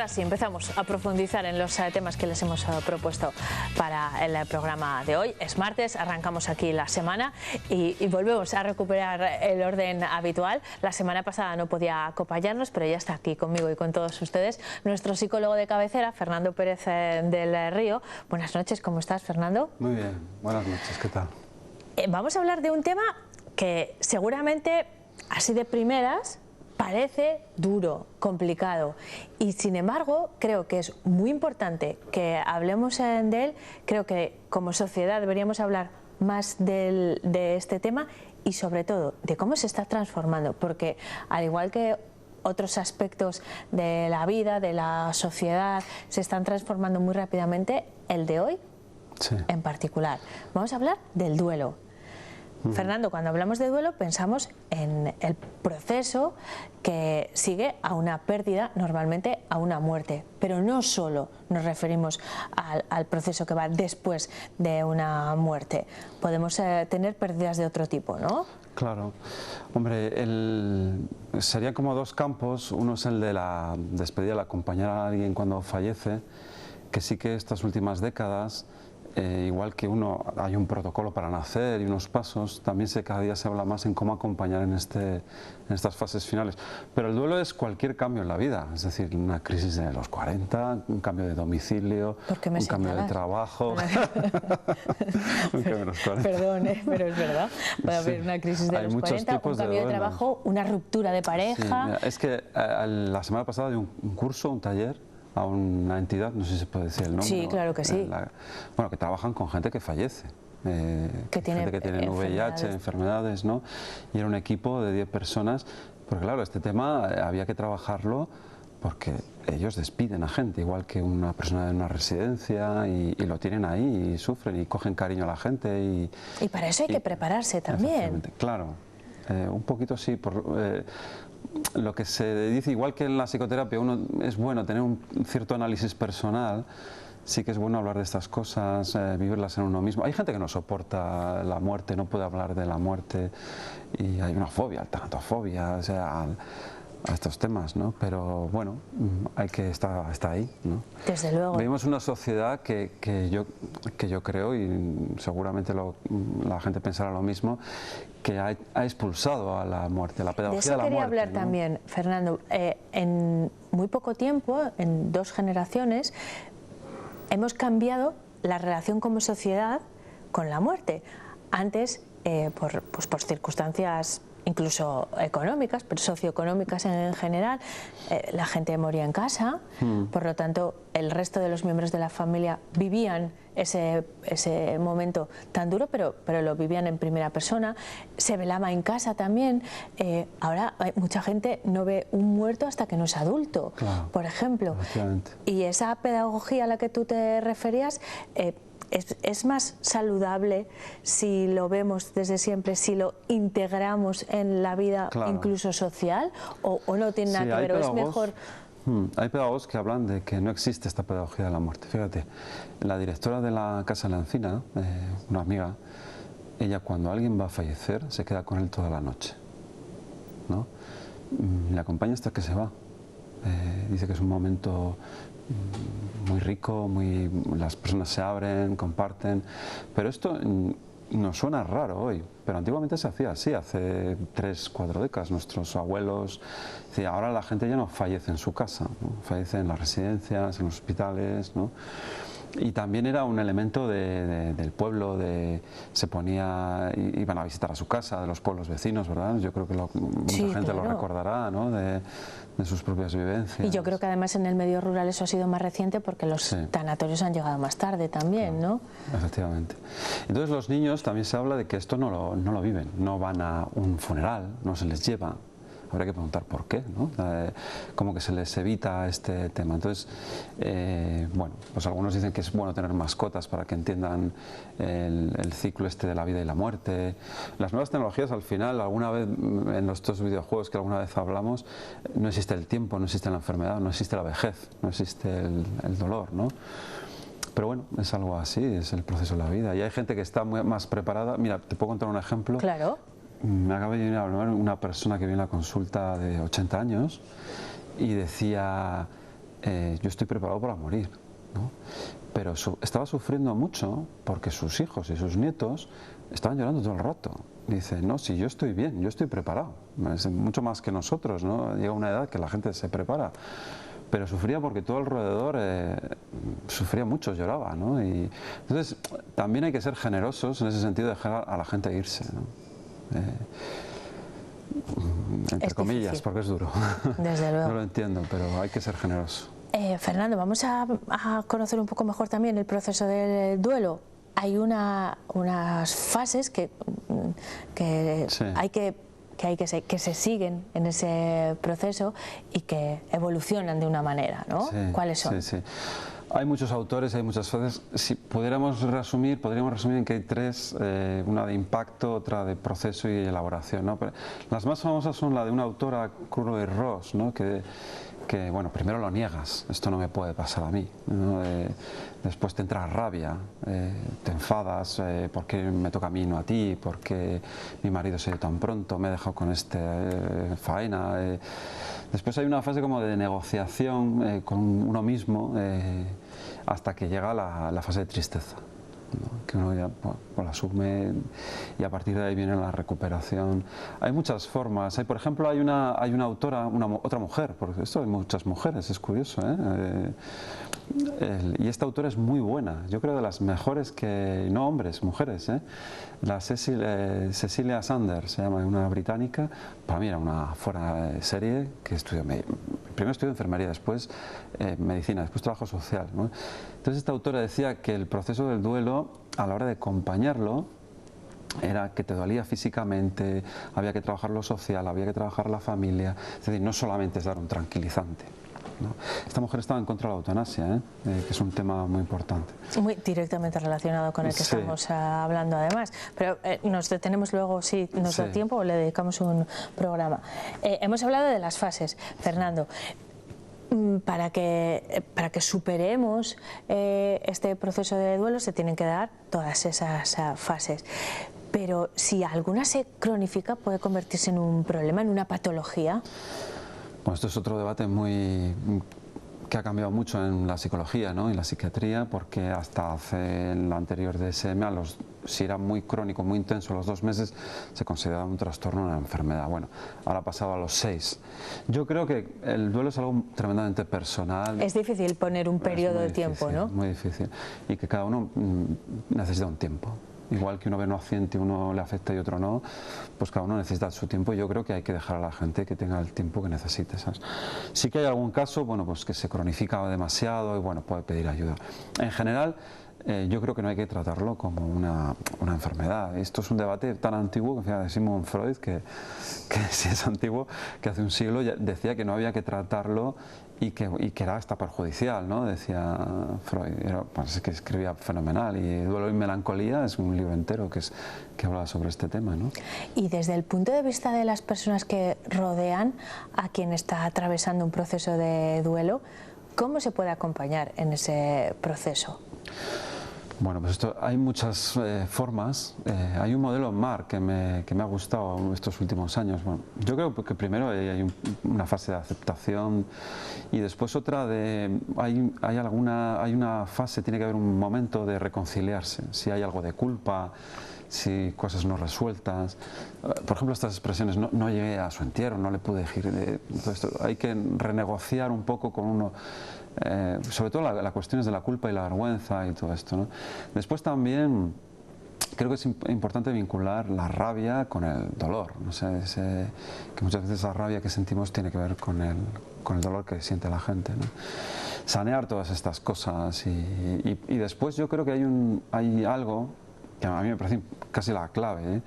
ahora sí, empezamos a profundizar en los temas que les hemos propuesto para el programa de hoy. Es martes, arrancamos aquí la semana y volvemos a recuperar el orden habitual. La semana pasada no podía acompañarnos, pero ya está aquí conmigo y con todos ustedes nuestro psicólogo de cabecera, Fernando Pérez del Río. Buenas noches, ¿cómo estás, Fernando? Muy bien, buenas noches, ¿qué tal? Vamos a hablar de un tema que seguramente, así de primeras, parece duro, complicado, y sin embargo creo que es muy importante que hablemos de él. Creo que como sociedad deberíamos hablar más de este tema y sobre todo de cómo se está transformando, porque al igual que otros aspectos de la vida, de la sociedad, se están transformando muy rápidamente, el de hoy en particular. Vamos a hablar del duelo. Fernando, cuando hablamos de duelo pensamos en el proceso que sigue a una pérdida, normalmente a una muerte, pero no solo nos referimos al proceso que va después de una muerte. Podemos tener pérdidas de otro tipo, ¿no? Claro, hombre, serían como dos campos. Uno es el de la despedida, el acompañar a alguien cuando fallece, que sí que estas últimas décadas, igual que hay un protocolo para nacer y unos pasos, también cada día se habla más en cómo acompañar en estas fases finales. Pero el duelo es cualquier cambio en la vida, es decir, una crisis de los 40, un cambio de domicilio, un cambio de trabajo. Perdón, pero es verdad. Puede haber una crisis de los 40, un cambio de trabajo, una ruptura de pareja. Sí, mira, es que la semana pasada di un curso, un taller, a una entidad, no sé si se puede decir el nombre. Sí, claro que sí. Bueno, que trabajan con gente que fallece, gente que tiene VIH, enfermedades, ¿no? Y era un equipo de 10 personas, porque claro, este tema había que trabajarlo porque ellos despiden a gente, igual que una persona en una residencia, y lo tienen ahí y sufren y cogen cariño a la gente. Y para eso hay que prepararse también. Claro, un poquito sí. Lo que se dice, igual que en la psicoterapia, es bueno tener un cierto análisis personal. Sí que es bueno hablar de estas cosas, vivirlas en uno mismo. Hay gente que no soporta la muerte, no puede hablar de la muerte, y hay una fobia, tanatofobia, o sea, a estos temas, ¿no? Pero bueno, hay que estar ahí, ¿no? Desde luego. Vivimos una sociedad que yo creo, y seguramente la gente pensará lo mismo, que ha expulsado a la muerte, la pedagogía de la muerte. De eso quería hablar también, Fernando. En muy poco tiempo, en 2 generaciones, hemos cambiado la relación como sociedad con la muerte. Antes, por circunstancias incluso económicas, pero socioeconómicas en general, la gente moría en casa, por lo tanto el resto de los miembros de la familia vivían ese momento tan duro, pero lo vivían en primera persona. Se velaba en casa también. Ahora mucha gente no ve un muerto hasta que no es adulto, claro, por ejemplo. Y esa pedagogía a la que tú te referías, ¿es más saludable si lo vemos desde siempre, si lo integramos en la vida, claro, incluso social, o no tiene nada que ver, o es mejor? Hay pedagogos que hablan de que no existe esta pedagogía de la muerte. Fíjate, la directora de la Casa de la Encina, una amiga, ella cuando alguien va a fallecer se queda con él toda la noche, ¿no? Le acompaña hasta que se va. Dice que es un momento muy rico, las personas se abren, comparten, pero esto nos suena raro hoy, pero antiguamente se hacía así, hace 3 o 4 décadas. Nuestros abuelos, ahora la gente ya no fallece en su casa, ¿no? Fallece en las residencias, en los hospitales, ¿no? Y también era un elemento del pueblo, iban a visitar a su casa, de los pueblos vecinos, ¿verdad? Yo creo que mucha gente claro, lo recordará, ¿no? De sus propias vivencias. Y yo creo que además en el medio rural eso ha sido más reciente, porque los tanatorios han llegado más tarde también, claro, ¿no? Efectivamente. Entonces los niños también se habla de que esto no lo viven, no van a un funeral, no se les lleva. Habría que preguntar por qué, ¿no? Como que se les evita este tema. Entonces, bueno, pues algunos dicen que es bueno tener mascotas para que entiendan el ciclo de la vida y la muerte. Las nuevas tecnologías, al final, alguna vez en estos videojuegos que alguna vez hablamos, no existe el tiempo, no existe la enfermedad, no existe la vejez, no existe el dolor, ¿no? Pero bueno, es algo así, es el proceso de la vida. Y hay gente que está más preparada. Mira, te puedo contar un ejemplo. Claro. Me acaba de venir una persona que viene a la consulta de 80 años y decía, yo estoy preparado para morir, ¿no? Pero estaba sufriendo mucho porque sus hijos y sus nietos estaban llorando todo el rato. Dice, no, si yo estoy bien, yo estoy preparado, es mucho más que nosotros, ¿no? Llega una edad que la gente se prepara, pero sufría porque todo alrededor sufría mucho, lloraba, ¿no? Y entonces también hay que ser generosos en ese sentido, de dejar a la gente irse, ¿no? Entre comillas, porque es duro. Desde luego. No lo entiendo, pero hay que ser generoso. Fernando, vamos a conocer un poco mejor también el proceso del duelo. Hay unas fases que Sí. que se siguen en ese proceso y que evolucionan de una manera, ¿no? Sí, ¿Cuáles son? Sí, sí. Hay muchos autores, hay muchas fases. Si podríamos resumir en que hay tres, una de impacto, otra de proceso y elaboración, ¿no? Pero las más famosas son la de una autora, Kübler-Ross, ¿no? que bueno, primero lo niegas, esto no me puede pasar a mí, ¿no? Después te entra rabia, te enfadas, ¿por qué me toca a mí, no a ti? ¿Por qué mi marido se ha ido tan pronto? ¿Me he dejado con faena? Después hay una fase como de negociación con uno mismo, hasta que llega la fase de tristeza, ¿no? Que uno ya pues la asume, y a partir de ahí viene la recuperación. Hay muchas formas. Por ejemplo, hay una autora, otra mujer, porque esto hay muchas mujeres, es curioso, ¿eh? Y esta autora es muy buena, yo creo de las mejores, que no hombres, mujeres, ¿eh? La Cecilia Sanders se llama, una británica. Para mí era una fuera de serie, que primero estudió enfermería, después medicina, después trabajo social, ¿no? Entonces esta autora decía que el proceso del duelo, a la hora de acompañarlo, era que te dolía físicamente, había que trabajar lo social, había que trabajar la familia, es decir, no solamente es dar un tranquilizante, ¿no? Esta mujer estaba en contra de la eutanasia, que es un tema muy importante. Muy directamente relacionado con el que estamos hablando, además. Pero nos detenemos luego, si nos da tiempo, o le dedicamos un programa. Hemos hablado de las fases, Fernando. Para que superemos este proceso de duelo se tienen que dar todas esas fases. Pero si alguna se cronifica, puede convertirse en un problema, en una patología. Bueno, esto es otro debate que ha cambiado mucho en la psicología, ¿no? Y la psiquiatría, porque hasta hace el anterior DSM, si era muy crónico, muy intenso, a los 2 meses se consideraba un trastorno, una enfermedad. Bueno, ahora ha pasado a los 6. Yo creo que el duelo es algo tremendamente personal. Es difícil poner un periodo de tiempo, ¿no? Muy difícil. Y que cada uno necesita un tiempo. Igual que uno ve un accidente y uno le afecta y otro no, pues cada uno necesita su tiempo, y yo creo que hay que dejar a la gente que tenga el tiempo que necesite, ¿sabes? Sí que hay algún caso, bueno, pues que se cronifica demasiado y bueno, puede pedir ayuda. En general, yo creo que no hay que tratarlo como una enfermedad. Esto es un debate tan antiguo, que fíjate, Sigmund Freud, que si es antiguo, que hace un siglo ya decía que no había que tratarlo y que era hasta perjudicial, ¿no? Decía Freud. Pues es que escribía fenomenal, y Duelo y Melancolía es un libro entero que habla sobre este tema, ¿no? Y desde el punto de vista de las personas que rodean a quien está atravesando un proceso de duelo, ¿cómo se puede acompañar en ese proceso? Bueno, pues hay muchas formas. Hay un modelo MAR que me ha gustado estos últimos años. Bueno, yo creo que primero hay una fase de aceptación, y después otra hay una fase, tiene que haber un momento de reconciliarse. Si hay algo de culpa, si cosas no resueltas. Por ejemplo, estas expresiones, no llegué a su entierro, no le pude decir. Hay que renegociar un poco con uno. Sobre todo las cuestiones de la culpa y la vergüenza y todo esto, ¿no? Después también creo que es importante vincular la rabia con el dolor, ¿no? Que muchas veces la rabia que sentimos tiene que ver con el dolor que siente la gente, ¿no? Sanear todas estas cosas, y después yo creo que hay algo que a mí me parece casi la clave,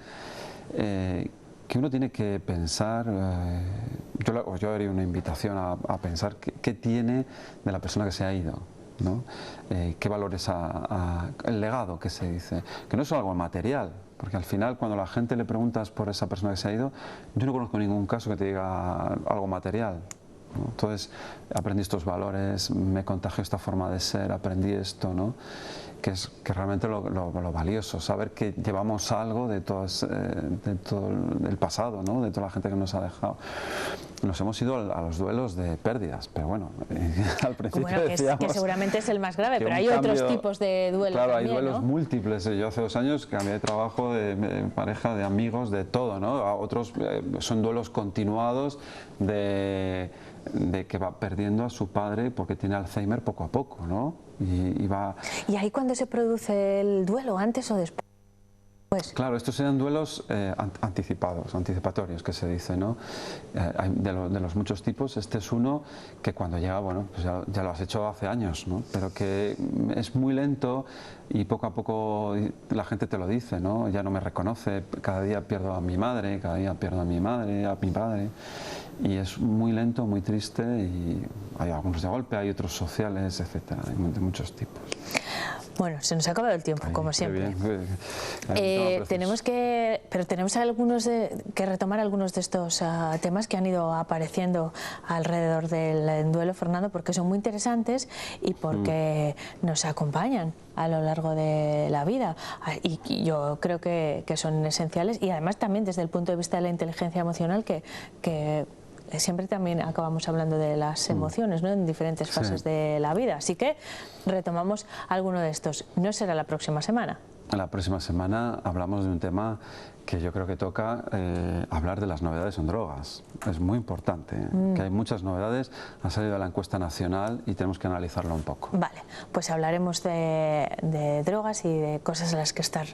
que uno tiene que pensar. Yo haría una invitación a pensar qué tiene de la persona que se ha ido, ¿no? Qué valores el legado, que se dice, que no es algo material, porque al final cuando la gente le preguntas por esa persona que se ha ido, yo no conozco ningún caso que te diga algo material, ¿no? Entonces aprendí estos valores, me contagió esta forma de ser, aprendí esto, ¿no? Que es realmente lo valioso, saber que llevamos algo de todo el pasado, ¿no? De toda la gente que nos ha dejado. nos hemos ido a los duelos de pérdidas, pero bueno, al principio bueno, decíamos que seguramente es el más grave, pero hay cambio, otros tipos de duelos. Claro, también, hay duelos ¿no? múltiples. Yo hace 2 años cambié de trabajo, de pareja, de amigos, de todo, ¿no? A otros son duelos continuados de que va perdiendo a su padre porque tiene Alzheimer poco a poco, ¿no? ¿Y ahí cuándo se produce el duelo, antes o después? Claro, estos serían duelos anticipatorios, que se dice, ¿no? De los muchos tipos, este es uno que cuando llega, bueno, pues ya lo has hecho hace años, ¿no? Pero que es muy lento y poco a poco la gente te lo dice, ¿no? Ya no me reconoce, cada día pierdo a mi madre, cada día pierdo a mi madre, a mi padre, y es muy lento, muy triste, y hay algunos de golpe, hay otros sociales, etcétera, hay de muchos tipos. Bueno, se nos ha acabado el tiempo, como siempre. Tenemos que retomar algunos de estos temas que han ido apareciendo alrededor del duelo, Fernando, porque son muy interesantes y porque nos acompañan a lo largo de la vida, y yo creo que son esenciales, y además también desde el punto de vista de la inteligencia emocional, que siempre también acabamos hablando de las emociones, ¿no? En diferentes fases de la vida. Así que retomamos alguno de estos. No será la próxima semana. La próxima semana hablamos de un tema que yo creo que toca hablar de las novedades en drogas. Es muy importante, que hay muchas novedades, ha salido la encuesta nacional y tenemos que analizarlo un poco. Vale, pues hablaremos de drogas y de cosas a las que estar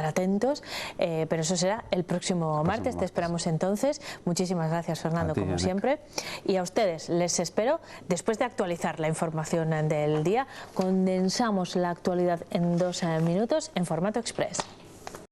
atentos, pero eso será el próximo martes. Te esperamos entonces. Muchísimas gracias, Fernando, como siempre. Y a ustedes les espero después de actualizar la información del día. Condensamos la actualidad en 2 minutos en formato express.